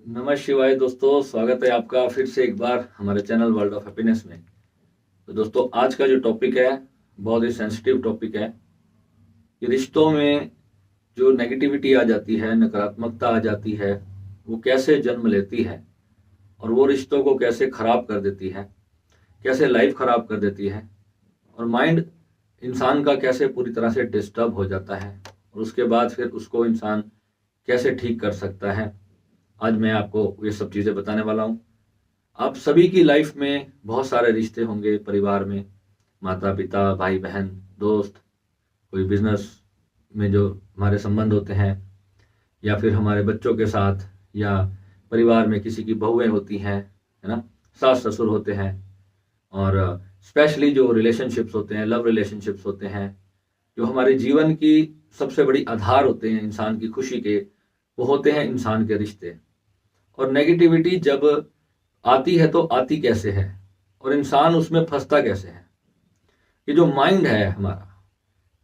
नमः शिवाय दोस्तों, स्वागत है आपका फिर से एक बार हमारे चैनल वर्ल्ड ऑफ हैप्पीनेस में। तो दोस्तों, आज का जो टॉपिक है बहुत ही सेंसिटिव टॉपिक है कि रिश्तों में जो नेगेटिविटी आ जाती है, नकारात्मकता आ जाती है, वो कैसे जन्म लेती है और वो रिश्तों को कैसे खराब कर देती है, कैसे लाइफ खराब कर देती है और माइंड इंसान का कैसे पूरी तरह से डिस्टर्ब हो जाता है और उसके बाद फिर उसको इंसान कैसे ठीक कर सकता है। आज मैं आपको ये सब चीज़ें बताने वाला हूँ। आप सभी की लाइफ में बहुत सारे रिश्ते होंगे, परिवार में माता पिता, भाई बहन, दोस्त, कोई बिजनेस में जो हमारे संबंध होते हैं, या फिर हमारे बच्चों के साथ, या परिवार में किसी की बहुएं होती हैं, है ना, सास ससुर होते हैं। और स्पेशली जो रिलेशनशिप्स होते हैं, लव रिलेशनशिप्स होते हैं, जो हमारे जीवन की सबसे बड़ी आधार होते हैं इंसान की खुशी के, वो होते हैं इंसान के रिश्ते। और नेगेटिविटी जब आती है तो आती कैसे है और इंसान उसमें फंसता कैसे है। ये जो माइंड है हमारा,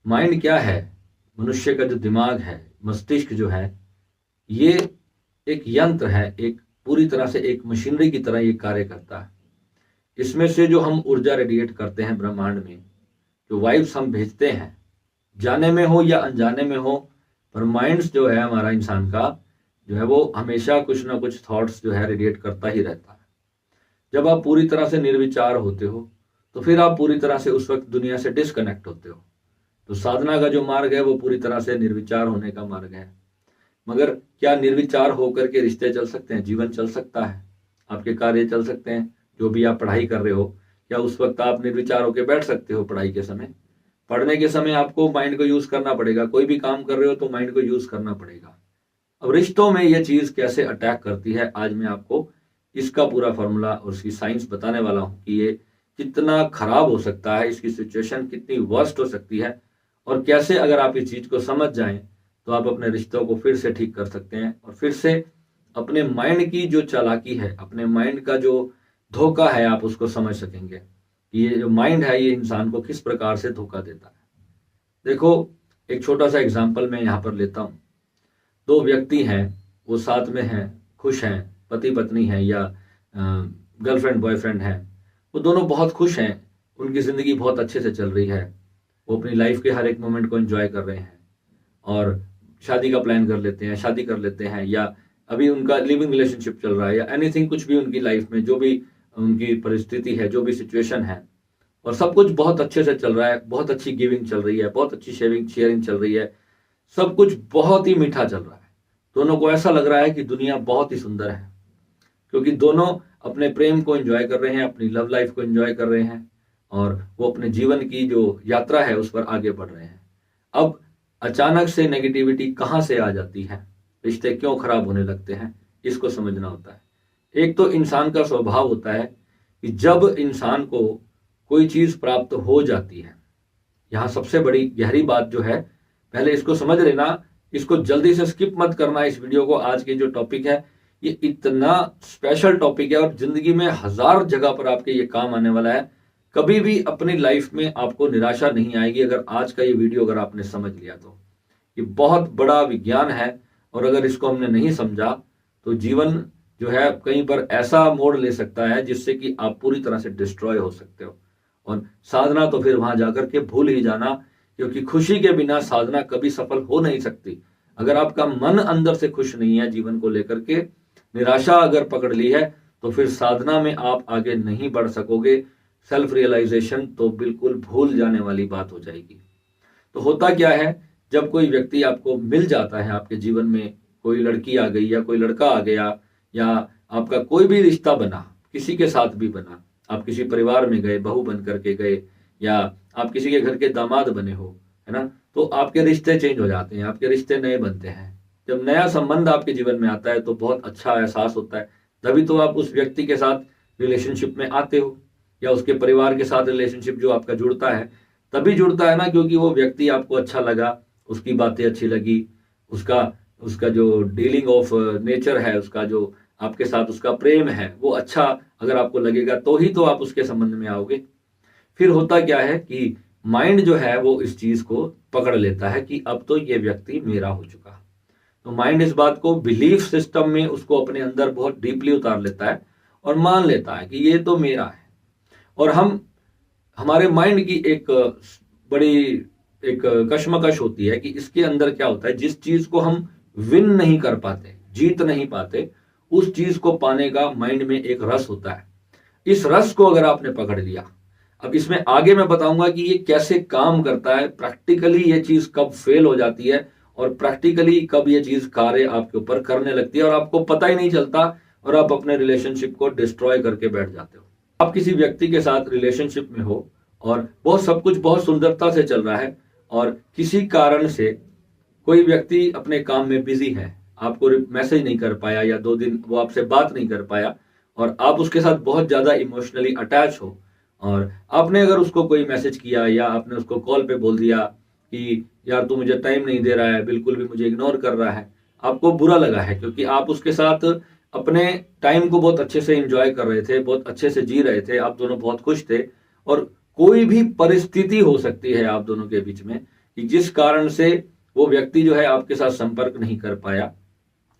माइंड क्या है? मनुष्य का जो दिमाग है, मस्तिष्क जो है, ये एक यंत्र है, एक पूरी तरह से एक मशीनरी की तरह ये कार्य करता है। इसमें से जो हम ऊर्जा रेडिएट करते हैं ब्रह्मांड में, जो वाइब्स हम भेजते हैं, जाने में हो या अनजाने में हो, पर माइंड्स जो है हमारा इंसान का जो है, वो हमेशा कुछ ना कुछ थॉट्स जो है रेडिएट करता ही रहता है। जब आप पूरी तरह से निर्विचार होते हो तो फिर आप पूरी तरह से उस वक्त दुनिया से डिस्कनेक्ट होते हो। तो साधना का जो मार्ग है वो पूरी तरह से निर्विचार होने का मार्ग है। मगर क्या निर्विचार होकर के रिश्ते चल सकते हैं, जीवन चल सकता है, आपके कार्य चल सकते हैं? जो भी आप पढ़ाई कर रहे हो, क्या उस वक्त आप निर्विचार होकर बैठ सकते हो? पढ़ाई के समय, पढ़ने के समय आपको माइंड को यूज करना पड़ेगा। कोई भी काम कर रहे हो तो माइंड को यूज करना पड़ेगा। अब रिश्तों में यह चीज कैसे अटैक करती है, आज मैं आपको इसका पूरा फॉर्मूला और उसकी साइंस बताने वाला हूं कि ये कितना खराब हो सकता है, इसकी सिचुएशन कितनी वर्स्ट हो सकती है, और कैसे अगर आप इस चीज को समझ जाएं तो आप अपने रिश्तों को फिर से ठीक कर सकते हैं और फिर से अपने माइंड की जो चालाकी है, अपने माइंड का जो धोखा है, आप उसको समझ सकेंगे कि ये जो माइंड है ये इंसान को किस प्रकार से धोखा देता है। देखो, एक छोटा सा एग्जाम्पल मैं यहाँ पर लेता हूँ। दो व्यक्ति हैं, वो साथ में हैं, खुश हैं, पति पत्नी हैं या गर्लफ्रेंड बॉयफ्रेंड हैं। वो दोनों बहुत खुश हैं, उनकी ज़िंदगी बहुत अच्छे से चल रही है, वो अपनी लाइफ के हर एक मोमेंट को एंजॉय कर रहे हैं और शादी का प्लान कर लेते हैं, शादी कर लेते हैं, या अभी उनका लिविंग रिलेशनशिप चल रहा है, या एनीथिंग, कुछ भी उनकी लाइफ में जो भी उनकी परिस्थिति है, जो भी सिचुएशन है, और सब कुछ बहुत अच्छे से चल रहा है। बहुत अच्छी गिविंग चल रही है, बहुत अच्छी शेयरिंग चल रही है, सब कुछ बहुत ही मीठा चल रहा है। दोनों को ऐसा लग रहा है कि दुनिया बहुत ही सुंदर है, क्योंकि दोनों अपने प्रेम को एंजॉय कर रहे हैं, अपनी लव लाइफ को एंजॉय कर रहे हैं, और वो अपने जीवन की जो यात्रा है उस पर आगे बढ़ रहे हैं। अब अचानक से नेगेटिविटी कहाँ से आ जाती है, रिश्ते क्यों खराब होने लगते हैं, इसको समझना होता है। एक तो इंसान का स्वभाव होता है कि जब इंसान को कोई चीज प्राप्त हो जाती है, यहाँ सबसे बड़ी गहरी बात जो है, पहले इसको समझ लेना, इसको जल्दी से स्किप मत करना इस वीडियो को। आज की जो टॉपिक है ये इतना स्पेशल टॉपिक है और जिंदगी में हजार जगह पर आपके ये काम आने वाला है। कभी भी अपनी लाइफ में आपको निराशा नहीं आएगी अगर आज का ये वीडियो अगर आपने समझ लिया तो। ये बहुत बड़ा विज्ञान है, और अगर इसको हमने नहीं समझा तो जीवन जो है कहीं पर ऐसा मोड़ ले सकता है जिससे कि आप पूरी तरह से डिस्ट्रॉय हो सकते हो। और साधना तो फिर वहां जाकर के भूल ही जाना, क्योंकि खुशी के बिना साधना कभी सफल हो नहीं सकती। अगर आपका मन अंदर से खुश नहीं है जीवन को लेकर के, निराशा अगर पकड़ ली है, तो फिर साधना में आप आगे नहीं बढ़ सकोगे। सेल्फ रियलाइजेशन तो बिल्कुल भूल जाने वाली बात हो जाएगी। तो होता क्या है, जब कोई व्यक्ति आपको मिल जाता है आपके जीवन में, कोई लड़की आ गई या कोई लड़का आ गया, या आपका कोई भी रिश्ता बना, किसी के साथ भी बना, आप किसी परिवार में गए, बहू बन करके गए, या आप किसी के घर के दामाद बने हो, है ना, तो आपके रिश्ते चेंज हो जाते हैं, आपके रिश्ते नए बनते हैं। जब नया संबंध आपके जीवन में आता है तो बहुत अच्छा एहसास होता है। तभी तो आप उस व्यक्ति के साथ रिलेशनशिप में आते हो, या उसके परिवार के साथ रिलेशनशिप जो आपका जुड़ता है, तभी जुड़ता है ना, क्योंकि वो व्यक्ति आपको अच्छा लगा, उसकी बातें अच्छी लगी, उसका उसका जो डीलिंग ऑफ नेचर है, उसका जो आपके साथ उसका प्रेम है, वो अच्छा अगर आपको लगेगा तो ही तो आप उसके संबंध में आओगे। फिर होता क्या है कि माइंड जो है वो इस चीज को पकड़ लेता है कि अब तो ये व्यक्ति मेरा हो चुका। तो माइंड इस बात को बिलीफ सिस्टम में उसको अपने अंदर बहुत डीपली उतार लेता है और मान लेता है कि ये तो मेरा है। और हमारे माइंड की एक बड़ी एक कश्मकश होती है कि इसके अंदर क्या होता है, जिस चीज को हम विन नहीं कर पाते, जीत नहीं पाते, उस चीज को पाने का माइंड में एक रस होता है। इस रस को अगर आपने पकड़ लिया, अब इसमें आगे मैं बताऊंगा कि ये कैसे काम करता है, प्रैक्टिकली ये चीज कब फेल हो जाती है और प्रैक्टिकली कब ये चीज कार्य आपके ऊपर करने लगती है और आपको पता ही नहीं चलता और आप अपने रिलेशनशिप को डिस्ट्रॉय करके बैठ जाते हो। आप किसी व्यक्ति के साथ रिलेशनशिप में हो और बहुत सब कुछ बहुत सुंदरता से चल रहा है और किसी कारण से कोई व्यक्ति अपने काम में बिजी है, आपको मैसेज नहीं कर पाया या 2 दिन वो आपसे बात नहीं कर पाया और आप उसके साथ बहुत ज्यादा इमोशनली अटैच हो और आपने अगर उसको कोई मैसेज किया या आपने उसको कॉल पे बोल दिया कि यार तू मुझे टाइम नहीं दे रहा है, बिल्कुल भी मुझे इग्नोर कर रहा है, आपको बुरा लगा है क्योंकि आप उसके साथ अपने टाइम को बहुत अच्छे से एंजॉय कर रहे थे, बहुत अच्छे से जी रहे थे, आप दोनों बहुत खुश थे और कोई भी परिस्थिति हो सकती है आप दोनों के बीच में कि जिस कारण से वो व्यक्ति जो है आपके साथ संपर्क नहीं कर पाया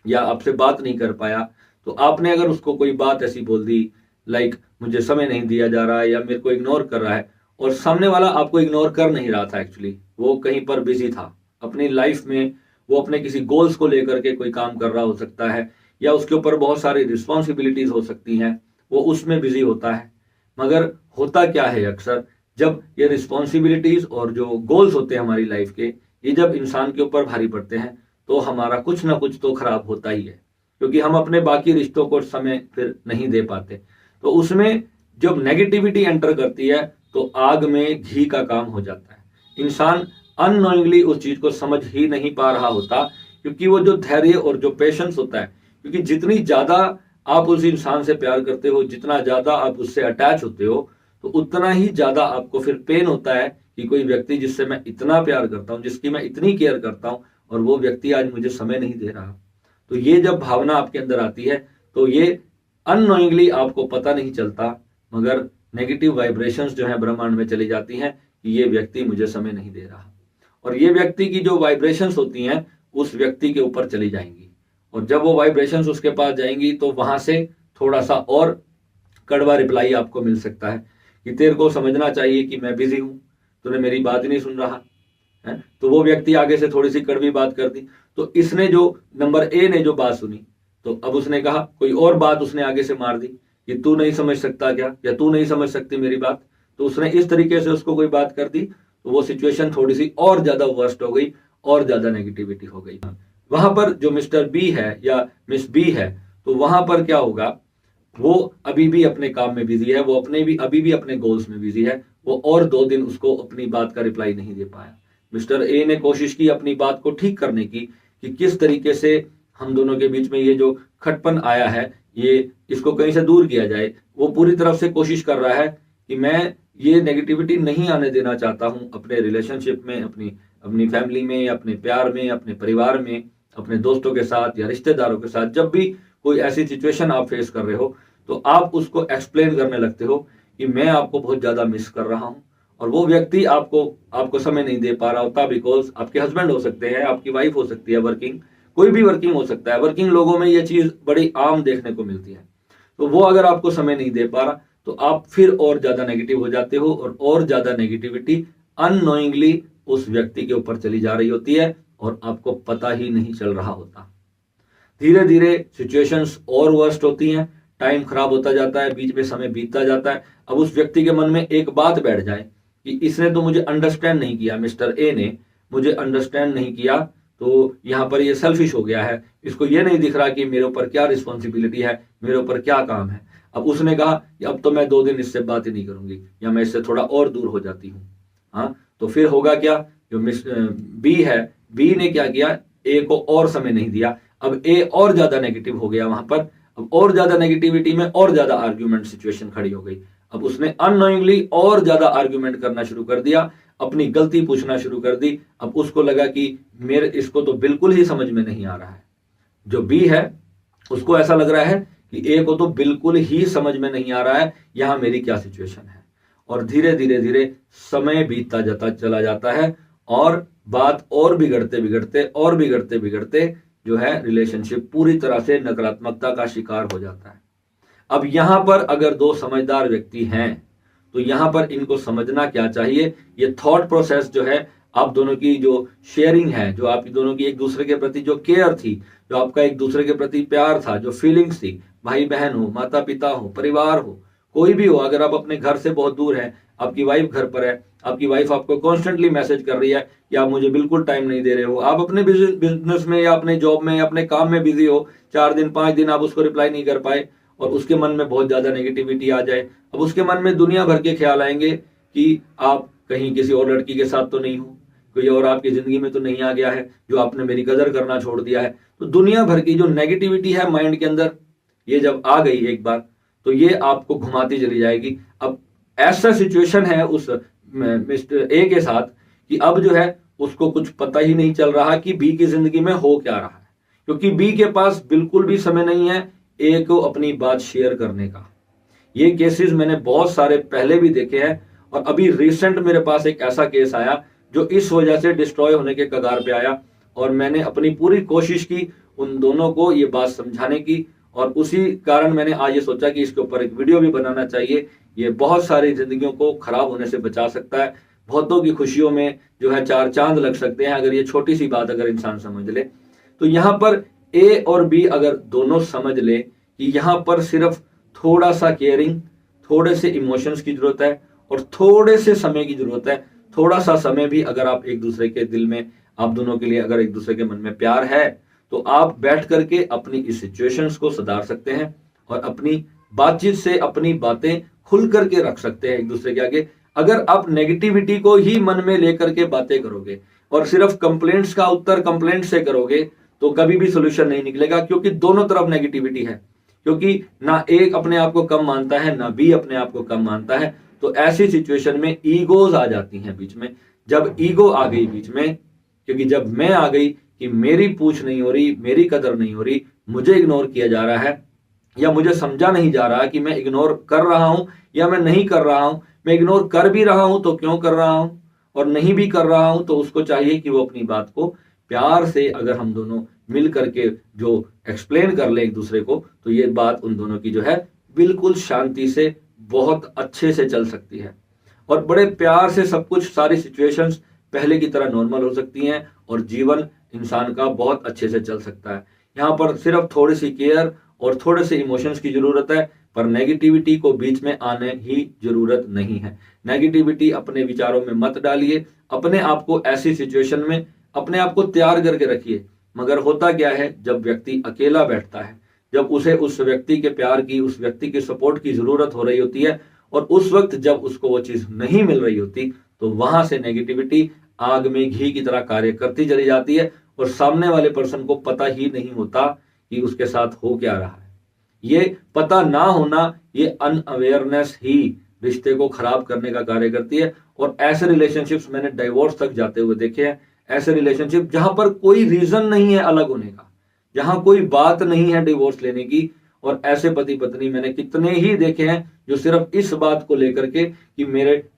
या आपसे बात नहीं कर पाया। तो आपने अगर उसको कोई बात ऐसी बोल दी लाइक मुझे समय नहीं दिया जा रहा है या मेरे को इग्नोर कर रहा है, और सामने वाला आपको इग्नोर कर नहीं रहा था, एक्चुअली वो कहीं पर बिजी था अपनी लाइफ में, वो अपने किसी गोल्स को लेकर के कोई काम कर रहा हो सकता है या उसके ऊपर बहुत सारी रिस्पॉन्सिबिलिटीज हो सकती हैं, वो उसमें बिजी होता है। मगर होता क्या है, अक्सर जब ये रिस्पॉन्सिबिलिटीज और जो गोल्स होते हैं हमारी लाइफ के, ये जब इंसान के ऊपर भारी पड़ते हैं तो हमारा कुछ ना कुछ तो खराब होता ही है, क्योंकि हम अपने बाकी रिश्तों को समय फिर नहीं दे पाते। तो उसमें जब नेगेटिविटी एंटर करती है तो आग में घी का काम हो जाता है। इंसान अननोइंगली उस चीज को समझ ही नहीं पा रहा होता, क्योंकि वो जो धैर्य और जो पेशेंस होता है, क्योंकि जितनी ज्यादा आप उस इंसान से प्यार करते हो, जितना ज्यादा आप उससे अटैच होते हो, तो उतना ही ज्यादा आपको फिर पेन होता है कि कोई व्यक्ति जिससे मैं इतना प्यार करता हूं, जिसकी मैं इतनी केयर करता हूं, और वो व्यक्ति आज मुझे समय नहीं दे रहा। तो ये जब भावना आपके अंदर आती है तो ये अननोइंगली आपको पता नहीं चलता, मगर नेगेटिव वाइब्रेशंस जो है ब्रह्मांड में चली जाती हैं कि ये व्यक्ति मुझे समय नहीं दे रहा, और ये व्यक्ति की जो वाइब्रेशंस होती हैं उस व्यक्ति के ऊपर चली जाएंगी, और जब वो वाइब्रेशंस उसके पास जाएंगी तो वहां से थोड़ा सा और कड़वा रिप्लाई आपको मिल सकता है कि तेरे को समझना चाहिए कि मैं बिजी हूं, तूने मेरी बात ही नहीं सुन रहा है। तो वो व्यक्ति आगे से थोड़ी सी कड़वी बात कर दी, तो इसने जो नंबर ए ने जो बात सुनी, तो अब उसने कहा कोई और बात उसने आगे से मार दी कि तू नहीं समझ सकता क्या, या तू नहीं समझ सकती मेरी बात। तो उसने इस तरीके से उसको कोई बात कर दी, तो वो सिचुएशन थोड़ी सी और ज्यादा वर्स्ट हो गई और ज्यादा नेगेटिविटी हो गई। वहां पर जो मिस्टर बी है या मिस बी है, तो वहां पर क्या होगा, वो अभी भी अपने काम में बिजी है, वो अभी भी अपने गोल्स में बिजी है, वो और 2 दिन उसको अपनी बात का रिप्लाई नहीं दे पाया। मिस्टर ए ने कोशिश की अपनी बात को ठीक करने की कि किस तरीके से हम दोनों के बीच में ये जो खटपन आया है, ये इसको कहीं से दूर किया जाए। वो पूरी तरफ से कोशिश कर रहा है कि मैं ये नेगेटिविटी नहीं आने देना चाहता हूं अपने रिलेशनशिप में, अपनी फैमिली में, अपने प्यार में, अपने परिवार में, अपने दोस्तों के साथ या रिश्तेदारों के साथ। जब भी कोई ऐसी सिचुएशन आप फेस कर रहे हो तो आप उसको एक्सप्लेन करने लगते हो कि मैं आपको बहुत ज्यादा मिस कर रहा हूं, और वो व्यक्ति आपको समय नहीं दे पा रहा होता, बिकॉज आपके हस्बैंड हो सकते हैं, आपकी वाइफ हो सकती है, वर्किंग, कोई भी वर्किंग हो सकता है। वर्किंग लोगों में ये चीज बड़ी आम देखने को मिलती है। तो वो अगर आपको समय नहीं दे पा रहा तो आप फिर और ज्यादा नेगेटिव हो जाते हो, और ज्यादा नेगेटिविटी अननोइंगली उस व्यक्ति के ऊपर चली जा रही होती है और आपको पता ही नहीं चल रहा होता। धीरे धीरे सिचुएशंस और वर्स्ट होती हैं, टाइम खराब होता जाता है, बीच में समय बीतता जाता है। अब उस व्यक्ति के मन में एक बात बैठ जाए कि इसने तो मुझे अंडरस्टैंड नहीं किया, मिस्टर ए ने मुझे अंडरस्टैंड नहीं किया, तो यहाँ पर ये सेल्फिश हो गया है, इसको ये नहीं दिख रहा कि मेरे ऊपर क्या रिस्पॉन्सिबिलिटी है, मेरे ऊपर क्या काम है। अब उसने कहा कि अब तो मैं 2 दिन इससे बात ही नहीं करूंगी, या मैं इससे थोड़ा और दूर हो जाती हूँ। हाँ, तो फिर होगा क्या, जो बी है, बी ने क्या किया, ए को और समय नहीं दिया। अब ए और ज्यादा नेगेटिव हो गया वहां पर, अब और ज्यादा नेगेटिविटी में और ज्यादा आर्ग्यूमेंट सिचुएशन खड़ी हो गई। अब उसने अननोइंगली और ज्यादा आर्ग्यूमेंट करना शुरू कर दिया, अपनी गलती पूछना शुरू कर दी। अब उसको लगा कि मेरे इसको तो बिल्कुल ही समझ में नहीं आ रहा है। जो बी है उसको ऐसा लग रहा है कि ए को तो बिल्कुल ही समझ में नहीं आ रहा है यहां मेरी क्या सिचुएशन है। और धीरे धीरे धीरे समय बीतता जाता चला जाता है, और बात और बिगड़ते बिगड़ते जो है रिलेशनशिप पूरी तरह से नकारात्मकता का शिकार हो जाता है। अब यहां पर अगर दो समझदार व्यक्ति हैं तो यहां पर इनको समझना क्या चाहिए, ये थॉट प्रोसेस जो है, आप दोनों की जो शेयरिंग है, जो आप दोनों की एक दूसरे के प्रति जो केयर थी, जो आपका एक दूसरे के प्रति प्यार था, जो फीलिंग्स थी, भाई बहन हो, माता पिता हो, परिवार हो, कोई भी हो, अगर आप अपने घर से बहुत दूर हैं, आपकी वाइफ घर पर है, आपकी वाइफ आपको कॉन्स्टेंटली मैसेज कर रही है कि आप मुझे बिल्कुल टाइम नहीं दे रहे हो, आप अपने बिजनेस में या अपने जॉब में या अपने काम में बिजी हो, 4 दिन 5 दिन आप उसको रिप्लाई नहीं कर पाए और उसके मन में बहुत ज्यादा नेगेटिविटी आ जाए, अब उसके मन में दुनिया भर के ख्याल आएंगे कि आप कहीं किसी और लड़की के साथ तो नहीं हो, कोई और आपकी जिंदगी में तो नहीं आ गया है जो आपने मेरी कदर करना छोड़ दिया है। तो दुनिया भर की जो नेगेटिविटी है माइंड के अंदर, ये जब आ गई एक बार तो ये आपको घुमाती चली जाएगी। अब ऐसा सिचुएशन है उस मिस्टर ए के साथ कि अब जो है उसको कुछ पता ही नहीं चल रहा कि बी की जिंदगी में हो क्या रहा है, क्योंकि बी के पास बिल्कुल भी समय नहीं है ए को अपनी बात शेयर करने का। ये केसेस मैंने बहुत सारे पहले भी देखे हैं और अभी रिसेंट मेरे पास एक ऐसा केस आया जो इस वजह से डिस्ट्रॉय होने के कगार पे आया और मैंने अपनी पूरी कोशिश की उन दोनों को ये बात समझाने की और उसी कारण मैंने आज ये सोचा कि इसके ऊपर एक वीडियो भी बनाना चाहिए। ये बहुत सारी जिंदगियों को खराब होने से बचा सकता है, बहुतों की खुशियों में जो है 4 चांद लग सकते हैं अगर ये छोटी सी बात अगर इंसान समझ ले। तो यहाँ पर ए और बी अगर दोनों समझ ले कि यहाँ पर सिर्फ थोड़ा सा केयरिंग, थोड़े से इमोशंस की जरूरत है और थोड़े से समय की जरूरत है, थोड़ा सा समय भी अगर आप एक दूसरे के दिल में, आप दोनों के लिए अगर एक दूसरे के मन में प्यार है तो आप बैठ करके अपनी इस सिचुएशंस को सुधार सकते हैं और अपनी बातचीत से अपनी बातें खुल करके रख सकते हैं एक दूसरे के आगे। अगर आप नेगेटिविटी को ही मन में लेकर के बातें करोगे और सिर्फ कंप्लेंट्स का उत्तर कंप्लेंट से करोगे तो कभी भी सोल्यूशन नहीं निकलेगा, क्योंकि दोनों तरफ नेगेटिविटी है, क्योंकि ना एक अपने आप को कम मानता है ना बी अपने आप को कम मानता है। तो ऐसी सिचुएशन में ईगोज आ जाती हैं बीच में। जब ईगो आ गई बीच में, क्योंकि जब मैं आ गई कि मेरी पूछ नहीं हो रही, मेरी कदर नहीं हो रही, मुझे इग्नोर किया जा रहा है या मुझे समझा नहीं जा रहा कि मैं इग्नोर कर रहा हूं या मैं नहीं कर रहा हूं, मैं इग्नोर कर भी रहा हूं तो क्यों कर रहा हूं और नहीं भी कर रहा हूं तो उसको चाहिए कि वो अपनी बात को प्यार से अगर हम दोनों मिल करके जो एक्सप्लेन कर ले एक दूसरे को तो ये बात उन दोनों की जो है बिल्कुल शांति से बहुत अच्छे से चल सकती है और बड़े प्यार से सब कुछ, सारी सिचुएशंस पहले की तरह नॉर्मल हो सकती हैं और जीवन इंसान का बहुत अच्छे से चल सकता है। यहाँ पर सिर्फ थोड़ी सी केयर और थोड़े से इमोशंस की जरूरत है, पर नेगेटिविटी को बीच में आने ही जरूरत नहीं है। नेगेटिविटी अपने विचारों में मत डालिए, अपने आप को ऐसी सिचुएशन में अपने आप को तैयार करके रखिए। मगर होता क्या है, जब व्यक्ति अकेला बैठता है, जब उसे उस व्यक्ति के प्यार की, उस व्यक्ति के सपोर्ट की जरूरत हो रही होती है और उस वक्त जब उसको वो चीज नहीं मिल रही होती तो वहां से नेगेटिविटी आग में घी की तरह कार्य करती चली जाती है और सामने वाले पर्सन को पता ही नहीं होता कि उसके साथ हो क्या रहा है। ये पता ना होना, ये अनअवेयरनेस ही रिश्ते को खराब करने का कार्य करती है और ऐसे रिलेशनशिप्स मैंने डाइवोर्स तक जाते हुए देखे हैं। ऐसे रिलेशनशिप जहां पर कोई रीजन नहीं है अलग होने का, जहां कोई बात नहीं है डिवोर्स लेने की, और ऐसे पति पत्नी मैंने कितने ही देखे हैं जो सिर्फ इस बात को लेकर के कि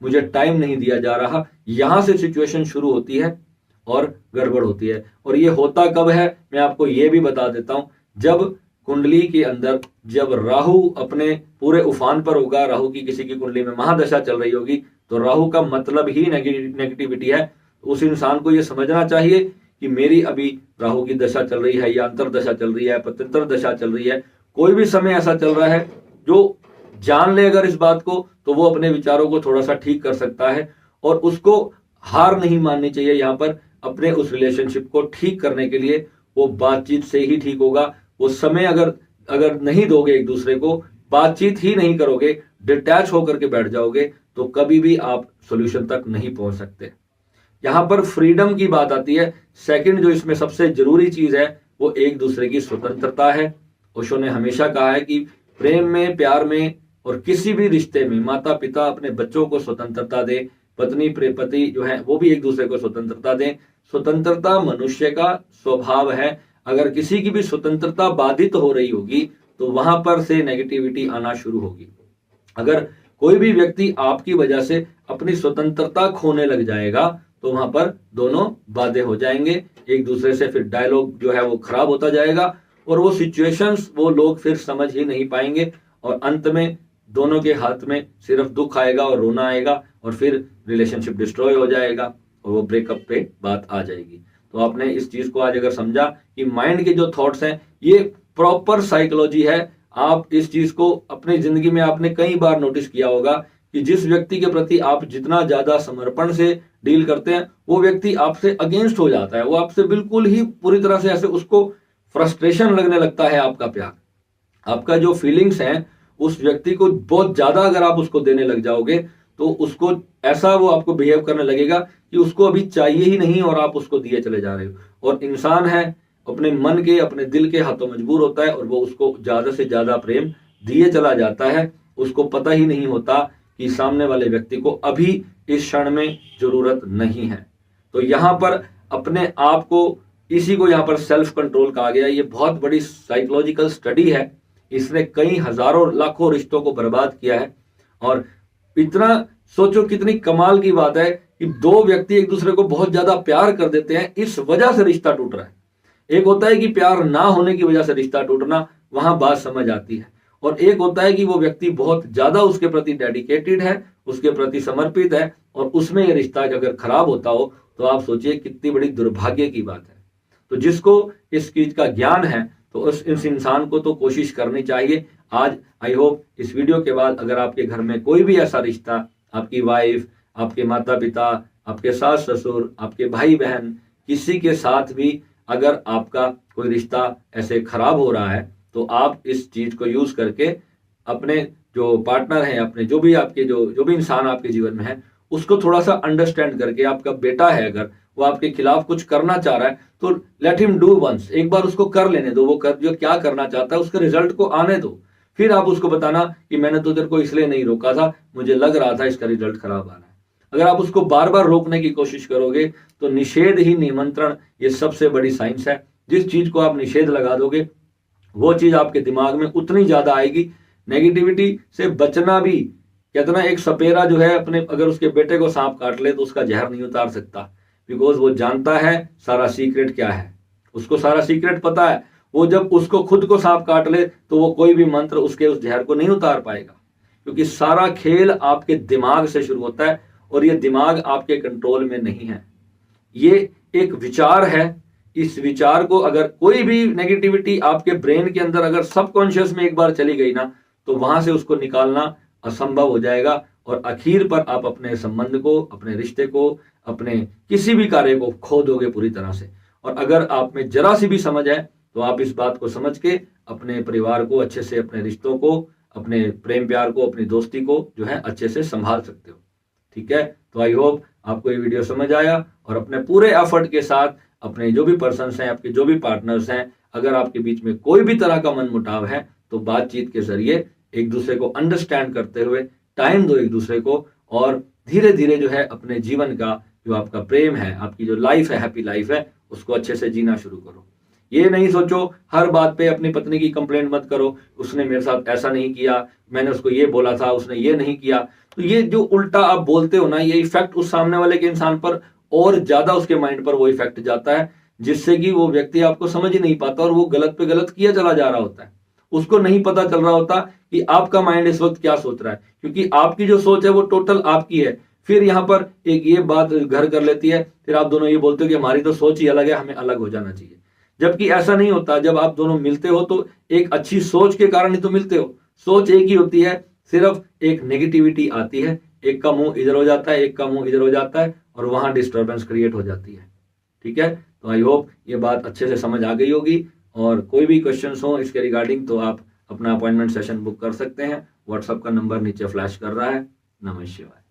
मुझे टाइम नहीं दिया जा रहा, यहां से सिचुएशन शुरू होती है और गड़बड़ होती है। और ये होता कब है, मैं आपको ये भी बता देता हूं, जब कुंडली के अंदर जब राहु अपने पूरे उफान पर होगा, राहु की किसी की कुंडली में महादशा चल रही होगी, तो राहु का मतलब ही नेगेटिविटी है। उस इंसान को यह समझना चाहिए कि मेरी अभी राहु की दशा चल रही है या अंतरदशा चल रही है, पत्यंतर दशा चल रही है, कोई भी समय ऐसा चल रहा है जो जान ले अगर इस बात को, तो वो अपने विचारों को थोड़ा सा ठीक कर सकता है और उसको हार नहीं माननी चाहिए। यहाँ पर अपने उस रिलेशनशिप को ठीक करने के लिए वो बातचीत से ही ठीक होगा। वो समय अगर नहीं दोगे एक दूसरे को, बातचीत ही नहीं करोगे, डिटैच होकर के बैठ जाओगे, तो कभी भी आप सोल्यूशन तक नहीं पहुंच सकते। यहां पर फ्रीडम की बात आती है। सेकंड जो इसमें सबसे जरूरी चीज है वो एक दूसरे की स्वतंत्रता है। ओशो ने हमेशा कहा है कि प्रेम में, प्यार में और किसी भी रिश्ते में माता पिता अपने बच्चों को स्वतंत्रता दे, पत्नी पति जो है वो भी एक दूसरे को स्वतंत्रता दें। स्वतंत्रता मनुष्य का स्वभाव है। अगर किसी की भी स्वतंत्रता बाधित हो रही होगी तो वहां पर से नेगेटिविटी आना शुरू होगी। अगर कोई भी व्यक्ति आपकी वजह से अपनी स्वतंत्रता खोने लग जाएगा तो वहां पर दोनों बाधे हो जाएंगे, एक दूसरे से फिर डायलॉग जो है वो खराब होता जाएगा और वो सिचुएशंस वो लोग फिर समझ ही नहीं पाएंगे और अंत में दोनों के हाथ में सिर्फ दुख आएगा और रोना आएगा और फिर रिलेशनशिप डिस्ट्रॉय हो जाएगा और वो ब्रेकअप पे बात आ जाएगी। तो आपने इस चीज को आज अगर समझा कि माइंड के जो थॉट्स हैं ये प्रॉपर साइकोलॉजी है। आप इस चीज को अपनी जिंदगी में आपने कई बार नोटिस किया होगा कि जिस व्यक्ति के प्रति आप जितना ज्यादा समर्पण से डील करते हैं वो व्यक्ति आपसे अगेंस्ट हो जाता है, वो आपसे बिल्कुल ही पूरी तरह से ऐसे उसको फ्रस्ट्रेशन लगने लगता है। आपका प्यार, आपका जो फीलिंग्स हैं उस व्यक्ति को बहुत ज्यादा अगर आप उसको देने लग जाओगे तो उसको ऐसा वो आपको बिहेव करने लगेगा कि उसको अभी चाहिए ही नहीं और आप उसको दिए चले जा रहे हो। और इंसान है अपने मन के अपने दिल के हाथों मजबूर होता है और वो उसको ज्यादा से ज्यादा प्रेम दिए चला जाता है। उसको पता ही नहीं होता कि सामने वाले व्यक्ति को अभी इस क्षण में जरूरत नहीं है। तो यहां पर अपने आप को, इसी को यहां पर सेल्फ कंट्रोल कहा गया। ये बहुत बड़ी साइकोलॉजिकल स्टडी है, इसने कई हजारों लाखों रिश्तों को बर्बाद किया है। और इतना सोचो कितनी कमाल की बात है कि दो व्यक्ति एक दूसरे को बहुत ज्यादा प्यार कर देते हैं, इस वजह से रिश्ता टूट रहा है। एक होता है कि प्यार ना होने की वजह से रिश्ता टूटना, वहां बात समझ आती है। और एक होता है कि वो व्यक्ति बहुत ज्यादा उसके प्रति डेडिकेटेड है, उसके प्रति समर्पित है और उसमें ये रिश्ता अगर खराब होता हो तो आप सोचिए कितनी बड़ी दुर्भाग्य की बात है। तो जिसको इस चीज का ज्ञान है तो इस इंसान को तो कोशिश करनी चाहिए। आज आई होप इस वीडियो के बाद अगर आपके घर में कोई भी ऐसा रिश्ता, आपकी वाइफ, आपके माता पिता, आपके सास ससुर, आपके भाई बहन, किसी के साथ भी अगर आपका कोई रिश्ता ऐसे खराब हो रहा है तो आप इस चीज को यूज करके अपने जो पार्टनर हैं, अपने जो भी आपके जो भी इंसान आपके जीवन में है उसको थोड़ा सा अंडरस्टैंड करके, आपका बेटा है अगर वो आपके खिलाफ कुछ करना चाह रहा है तो लेट हिम डू वंस, एक बार उसको कर लेने दो। वो जो क्या करना चाहता है उसके रिजल्ट को आने दो, फिर आप उसको बताना कि मैंने तो तेरे को इसलिए नहीं रोका था, मुझे लग रहा था इसका रिजल्ट खराब आना है। अगर आप उसको बार बार रोकने की कोशिश करोगे तो निषेध ही निमंत्रण, ये सबसे बड़ी साइंस है। जिस चीज को आप निषेध लगा दोगे वो चीज आपके दिमाग में उतनी ज्यादा आएगी। नेगेटिविटी से बचना भी, कहते ना एक सपेरा जो है अपने अगर उसके बेटे को सांप काट ले तो उसका जहर नहीं उतार सकता, बिकॉज वो जानता है सारा सीक्रेट क्या है, उसको सारा सीक्रेट पता है। वो जब उसको खुद को सांप काट ले तो वो कोई भी मंत्र उसके उस जहर को नहीं उतार पाएगा, क्योंकि सारा खेल आपके दिमाग से शुरू होता है और ये दिमाग आपके कंट्रोल में नहीं है। ये एक विचार है, इस विचार को अगर कोई भी नेगेटिविटी आपके ब्रेन के अंदर अगर सबकॉन्शियस में एक बार चली गई ना तो वहां से उसको निकालना असंभव हो जाएगा और आखिर पर आप अपने संबंध को, अपने रिश्ते को, अपने किसी भी कार्य को खो दोगे पूरी तरह से। और अगर आप में जरा सी भी समझ है तो आप इस बात को समझ के अपने परिवार को अच्छे से, अपने रिश्तों को, अपने प्रेम प्यार को, अपनी दोस्ती को जो है अच्छे से संभाल सकते हो। ठीक है, तो आई होप आपको ये वीडियो समझ आया और अपने पूरे एफर्ट के साथ अपने जो भी पर्सन्स हैं, आपके जो भी पार्टनर्स हैं, अगर आपके बीच में कोई भी तरह का मनमुटाव है तो बातचीत के जरिए एक दूसरे को अंडरस्टैंड करते हुए टाइम दो एक दूसरे को और धीरे धीरे जो है अपने जीवन का जो आपका प्रेम है, आपकी जो लाइफ है, हैप्पी लाइफ है, उसको अच्छे से जीना शुरू करो। ये नहीं सोचो हर बात पे अपनी पत्नी की कंप्लेंट मत करो, उसने मेरे साथ ऐसा नहीं किया, मैंने उसको ये बोला था, उसने ये नहीं किया। तो ये जो उल्टा आप बोलते हो ना, ये इफेक्ट उस सामने वाले के इंसान पर और ज्यादा उसके माइंड पर वो इफेक्ट जाता है, जिससे कि वो व्यक्ति आपको समझ ही नहीं पाता और वो गलत पे गलत किया चला जा रहा होता है। उसको नहीं पता चल रहा होता कि आपका माइंड इस वक्त क्या सोच रहा है, क्योंकि आपकी जो सोच है वो टोटल आपकी है। फिर यहाँ पर एक ये बात घर कर लेती है, फिर आप दोनों ये बोलते हो कि हमारी तो सोच ही अलग है, हमें अलग हो जाना चाहिए। जबकि ऐसा नहीं होता। जब आप दोनों मिलते हो तो एक अच्छी सोच के कारण ही तो मिलते हो। सोच एक ही होती है, सिर्फ एक नेगेटिविटी आती है, एक का मुंह इधर हो जाता है, एक का मुंह इधर हो जाता है और वहां डिस्टर्बेंस क्रिएट हो जाती है। ठीक है, तो आई होप ये बात अच्छे से समझ आ गई होगी। और कोई भी क्वेश्चंस हो इसके रिगार्डिंग तो आप अपना अपॉइंटमेंट सेशन बुक कर सकते हैं। व्हाट्सएप का नंबर नीचे फ्लैश कर रहा है। नमः शिवाय।